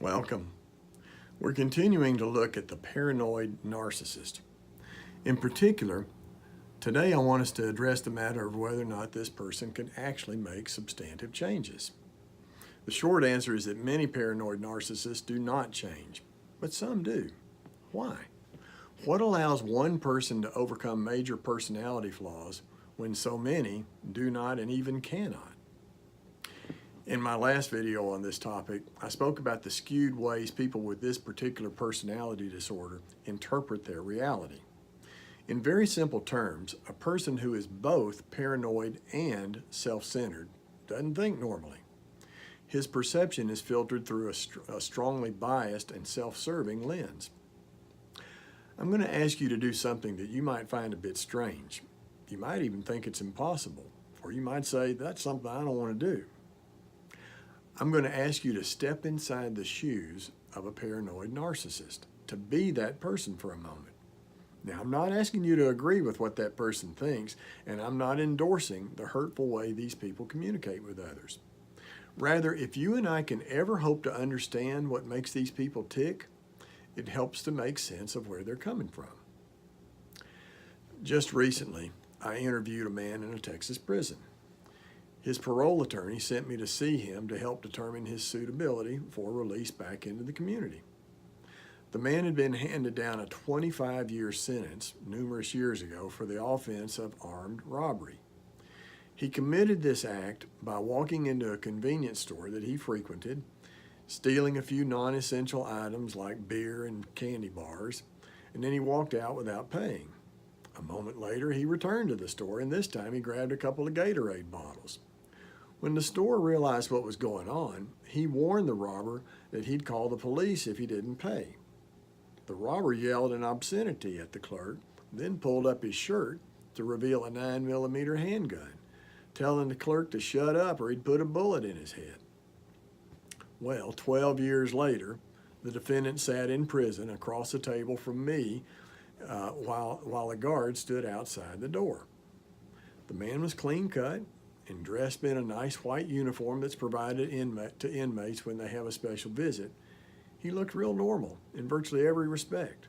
Welcome. We're continuing to look at the paranoid narcissist. In particular, today I want us to address the matter of whether or not this person can actually make substantive changes. The short answer is that many paranoid narcissists do not change, but some do. Why? What allows one person to overcome major personality flaws when so many do not and even cannot? In my last video on this topic, I spoke about the skewed ways people with this particular personality disorder interpret their reality. In very simple terms, a person who is both paranoid and self-centered doesn't think normally. His perception is filtered through a strongly biased and self-serving lens. I'm going to ask you to do something that you might find a bit strange. You might even think it's impossible, or you might say, that's something I don't want to do. I'm going to ask you to step inside the shoes of a paranoid narcissist, to be that person for a moment. Now, I'm not asking you to agree with what that person thinks, and I'm not endorsing the hurtful way these people communicate with others. Rather, if you and I can ever hope to understand what makes these people tick, it helps to make sense of where they're coming from. Just recently, I interviewed a man in a Texas prison. His parole attorney sent me to see him to help determine his suitability for release back into the community. The man had been handed down a 25-year sentence numerous years ago for the offense of armed robbery. He committed this act by walking into a convenience store that he frequented, stealing a few non-essential items like beer and candy bars, and then he walked out without paying. A moment later, he returned to the store, and this time he grabbed a couple of Gatorade bottles. When the store realized what was going on, he warned the robber that he'd call the police if he didn't pay. The robber yelled an obscenity at the clerk, then pulled up his shirt to reveal a 9mm handgun, telling the clerk to shut up or he'd put a bullet in his head. Well, 12 years later, the defendant sat in prison across the table from me while a guard stood outside the door. The man was clean cut and dressed in a nice white uniform that's provided to inmates when they have a special visit. He looked real normal in virtually every respect.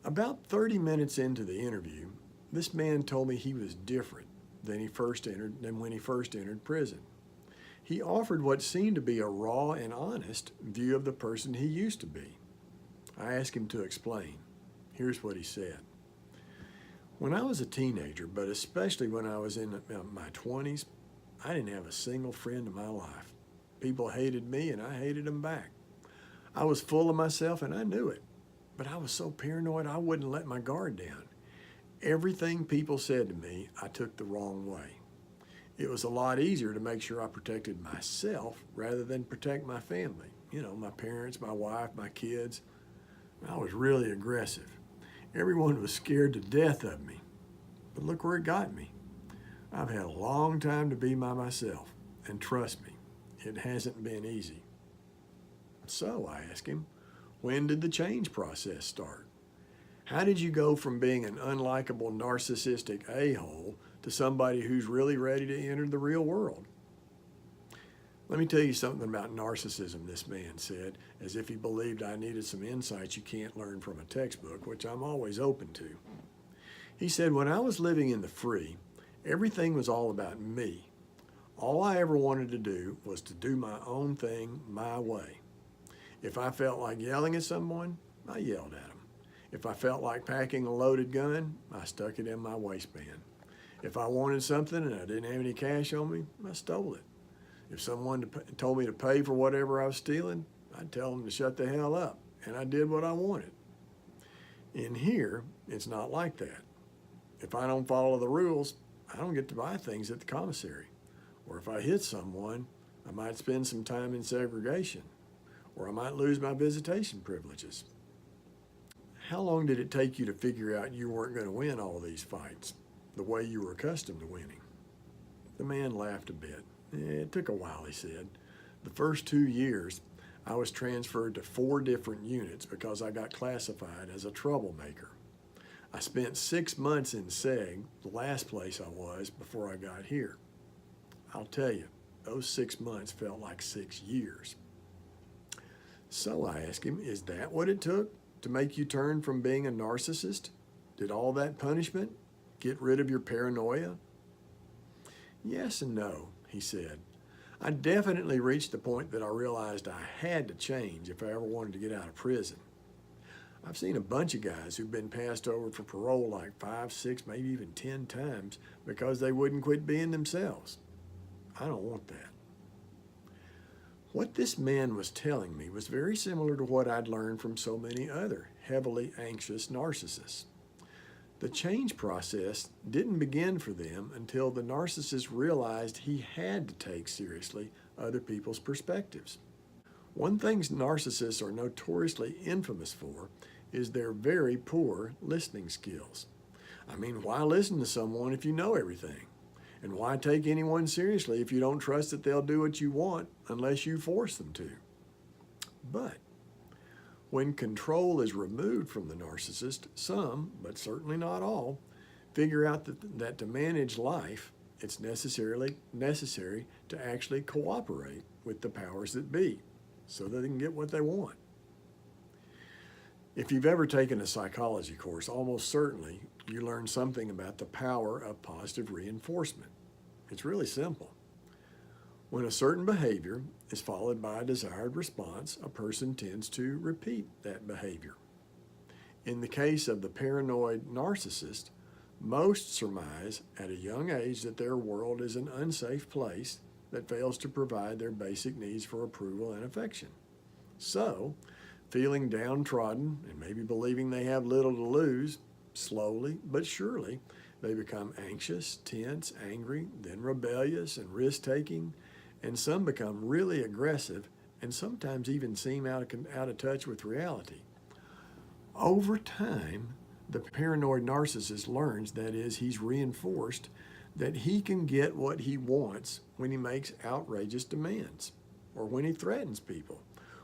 About 30 minutes into the interview, this man told me he was different than when he first entered prison. He offered what seemed to be a raw and honest view of the person he used to be. I asked him to explain. Here's what he said. When I was a teenager, but especially when I was in my 20s, I didn't have a single friend in my life. People hated me and I hated them back. I was full of myself and I knew it, but I was so paranoid I wouldn't let my guard down. Everything people said to me, I took the wrong way. It was a lot easier to make sure I protected myself rather than protect my family. My parents, my wife, my kids. I was really aggressive. Everyone was scared to death of me. But look where it got me. I've had a long time to be by myself, and trust me, it hasn't been easy. So I asked him, when did the change process start? How did you go from being an unlikable, narcissistic a-hole to somebody who's really ready to enter the real world? Let me tell you something about narcissism, this man said, as if he believed I needed some insights you can't learn from a textbook, which I'm always open to. He said, when I was living in the free, everything was all about me. All I ever wanted to do was to do my own thing my way. If I felt like yelling at someone, I yelled at them. If I felt like packing a loaded gun, I stuck it in my waistband. If I wanted something and I didn't have any cash on me, I stole it. If someone told me to pay for whatever I was stealing, I'd tell them to shut the hell up, and I did what I wanted. In here, it's not like that. If I don't follow the rules, I don't get to buy things at the commissary. Or if I hit someone, I might spend some time in segregation, or I might lose my visitation privileges. How long did it take you to figure out you weren't going to win all these fights, the way you were accustomed to winning? The man laughed a bit. It took a while, he said. The first 2 years, I was transferred to 4 different units because I got classified as a troublemaker. I spent 6 months in SEG, the last place I was before I got here. I'll tell you, those 6 months felt like 6 years. So I asked him, is that what it took to make you turn from being a narcissist? Did all that punishment get rid of your paranoia? Yes and no, he said. I definitely reached the point that I realized I had to change if I ever wanted to get out of prison. I've seen a bunch of guys who've been passed over for parole like 5, 6, maybe even 10 times because they wouldn't quit being themselves. I don't want that. What this man was telling me was very similar to what I'd learned from so many other heavily anxious narcissists. The change process didn't begin for them until the narcissist realized he had to take seriously other people's perspectives. One thing narcissists are notoriously infamous for is their very poor listening skills. I mean, why listen to someone if you know everything? And why take anyone seriously if you don't trust that they'll do what you want unless you force them to? But when control is removed from the narcissist, some, but certainly not all, figure out that to manage life, it's necessary to actually cooperate with the powers that be so that they can get what they want. If you've ever taken a psychology course, almost certainly you learn something about the power of positive reinforcement. It's really simple. When a certain behavior is followed by a desired response, a person tends to repeat that behavior. In the case of the paranoid narcissist, most surmise at a young age that their world is an unsafe place that fails to provide their basic needs for approval and affection. So, feeling downtrodden and maybe believing they have little to lose, slowly but surely, they become anxious, tense, angry, then rebellious and risk-taking, and some become really aggressive and sometimes even seem out of touch with reality. Over time, the paranoid narcissist learns, that is, he's reinforced, that he can get what he wants when he makes outrageous demands, or when he threatens people,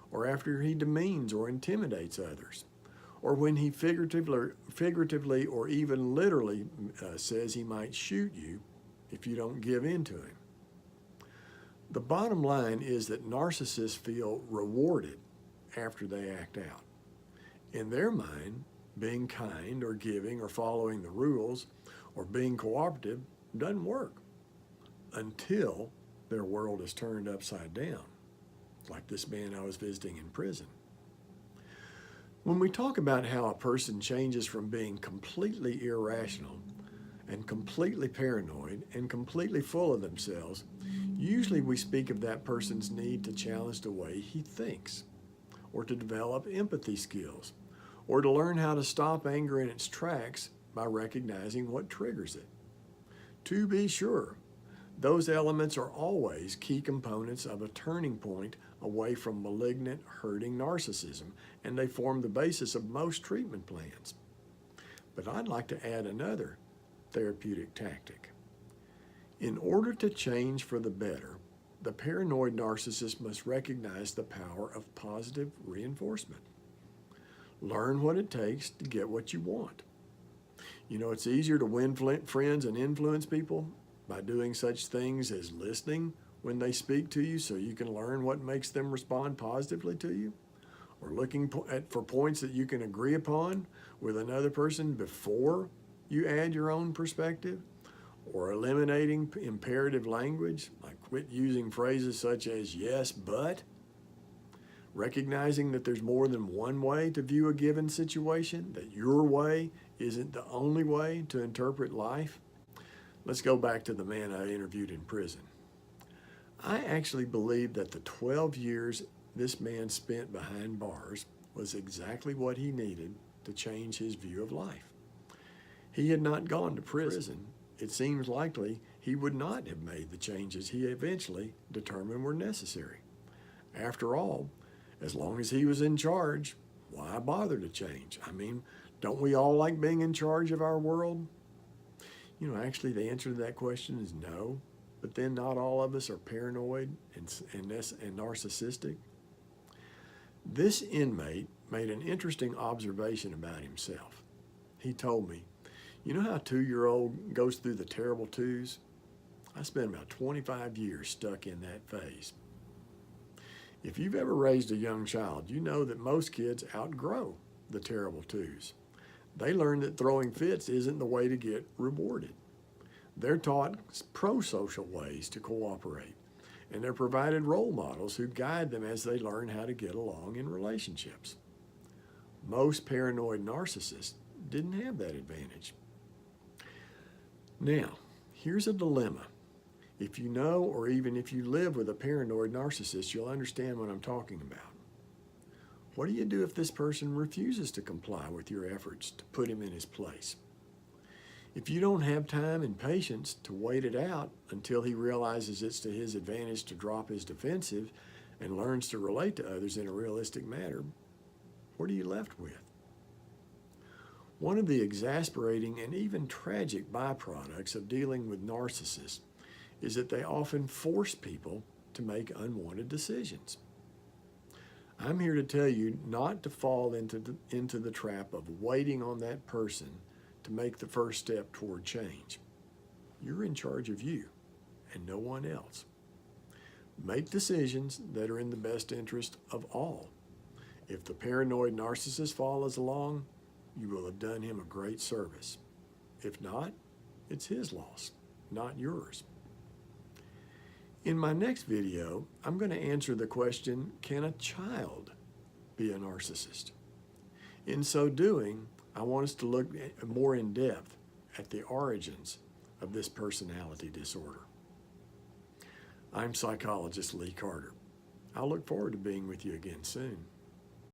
or after he demeans or intimidates others, or when he figuratively or even literally says he might shoot you if you don't give in to him. The bottom line is that narcissists feel rewarded after they act out. In their mind, being kind or giving or following the rules or being cooperative doesn't work until their world is turned upside down, like this man I was visiting in prison. When we talk about how a person changes from being completely irrational and completely paranoid and completely full of themselves, usually we speak of that person's need to challenge the way he thinks, or to develop empathy skills, or to learn how to stop anger in its tracks by recognizing what triggers it. To be sure, those elements are always key components of a turning point away from malignant, hurting narcissism, and they form the basis of most treatment plans. But I'd like to add another therapeutic tactic. In order to change for the better, the paranoid narcissist must recognize the power of positive reinforcement. Learn what it takes to get what you want. You know, it's easier to win friends and influence people by doing such things as listening when they speak to you so you can learn what makes them respond positively to you, or looking for points that you can agree upon with another person before you add your own perspective, or eliminating imperative language, like quit using phrases such as yes, but, recognizing that there's more than one way to view a given situation, that your way isn't the only way to interpret life. Let's go back to the man I interviewed in prison. I actually believe that the 12 years this man spent behind bars was exactly what he needed to change his view of life. He had not gone to prison. It seems likely he would not have made the changes he eventually determined were necessary. After all, as long as he was in charge, why bother to change? I mean, don't we all like being in charge of our world? You know, actually the answer to that question is no, but then not all of us are paranoid and narcissistic. This inmate made an interesting observation about himself. He told me, you know how a 2-year-old goes through the terrible twos? I spent about 25 years stuck in that phase. If you've ever raised a young child, you know that most kids outgrow the terrible twos. They learn that throwing fits isn't the way to get rewarded. They're taught pro-social ways to cooperate, and they're provided role models who guide them as they learn how to get along in relationships. Most paranoid narcissists didn't have that advantage. Now, here's a dilemma. If you know, or even if you live with a paranoid narcissist, you'll understand what I'm talking about. What do you do if this person refuses to comply with your efforts to put him in his place? If you don't have time and patience to wait it out until he realizes it's to his advantage to drop his defensive and learns to relate to others in a realistic manner, what are you left with? One of the exasperating and even tragic byproducts of dealing with narcissists is that they often force people to make unwanted decisions. I'm here to tell you not to fall into the trap of waiting on that person to make the first step toward change. You're in charge of you and no one else. Make decisions that are in the best interest of all. If the paranoid narcissist follows along, you will have done him a great service. If not, it's his loss, not yours. In my next video, I'm going to answer the question, can a child be a narcissist? In so doing, I want us to look more in depth at the origins of this personality disorder. I'm psychologist Lee Carter. I'll look forward to being with you again soon.